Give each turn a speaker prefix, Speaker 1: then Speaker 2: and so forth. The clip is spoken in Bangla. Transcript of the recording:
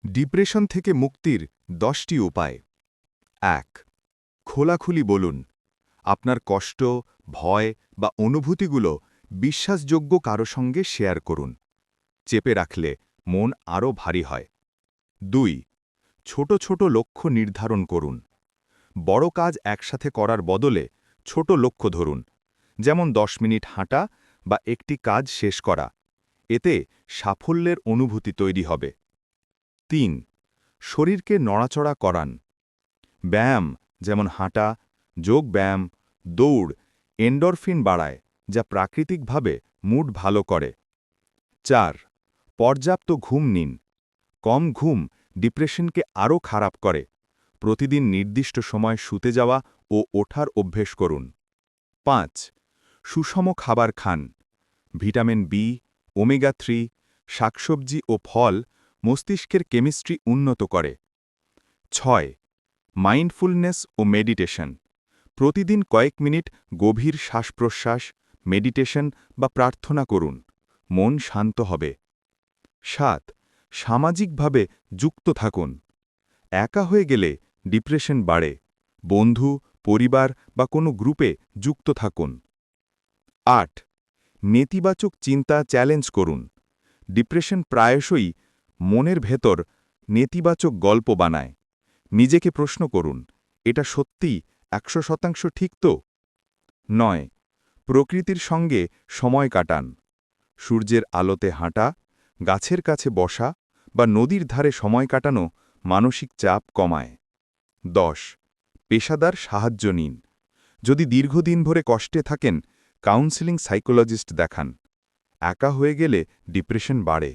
Speaker 1: ডিপ্রেশন থেকে মুক্তির 10টি উপায়। ১. খোলাখুলি বলুন। আপনার কষ্ট, ভয় বা অনুভূতিগুলো বিশ্বাসযোগ্য কারো সঙ্গে শেয়ার করুন। চেপে রাখলে মন আরও ভারী হয়। ২. ছোট ছোট লক্ষ্য নির্ধারণ করুন। বড় কাজ একসাথে করার বদলে ছোট লক্ষ্য ধরুন, যেমন 10 মিনিট হাঁটা বা একটি কাজ শেষ করা। এতে সাফল্যের অনুভূতি তৈরি হবে। ৩. শরীরকে নড়াচড়া করান। ব্যায়াম, যেমন হাঁটা, যোগ ব্যায়াম, দৌড়, এন্ডরফিন বাড়ায়, যা প্রাকৃতিকভাবে মুড ভালো করে। ৪. পর্যাপ্ত ঘুম নিন। কম ঘুম ডিপ্রেশনকে আরও খারাপ করে। প্রতিদিন নির্দিষ্ট সময় শুতে যাওয়া ও ওঠার অভ্যেস করুন। ৫. সুষম খাবার খান। ভিটামিন বি, ওমেগা 3, শাকসবজি ও ফল মস্তিষ্কের কেমিস্ট্রি উন্নত করে। ৬. মাইন্ডফুলনেস ও মেডিটেশন। প্রতিদিন কয়েক মিনিট গভীর শ্বাসপ্রশ্বাস, মেডিটেশন বা প্রার্থনা করুন। মন শান্ত হবে। ৭. সামাজিকভাবে যুক্ত থাকুন। একা হয়ে গেলে ডিপ্রেশন বাড়ে। বন্ধু, পরিবার বা কোনো গ্রুপে যুক্ত থাকুন। ৮. নেতিবাচক চিন্তা চ্যালেঞ্জ করুন। ডিপ্রেশন প্রায়শই মনের ভেতর নেতিবাচক গল্প বানায়। নিজেকে প্রশ্ন করুন, এটা সত্যি ১০০% ঠিক তো? ৯. প্রকৃতির সঙ্গে সময় কাটান। সূর্যের আলোতে হাঁটা, গাছের কাছে বসা বা নদীর ধারে সময় কাটানো মানসিক চাপ কমায়। ১০. পেশাদার সাহায্য নিন। যদি দীর্ঘদিন ধরে কষ্টে থাকেন, কাউন্সেলিং সাইকোলজিস্ট দেখান। একা হয়ে গেলে ডিপ্রেশন বাড়ে।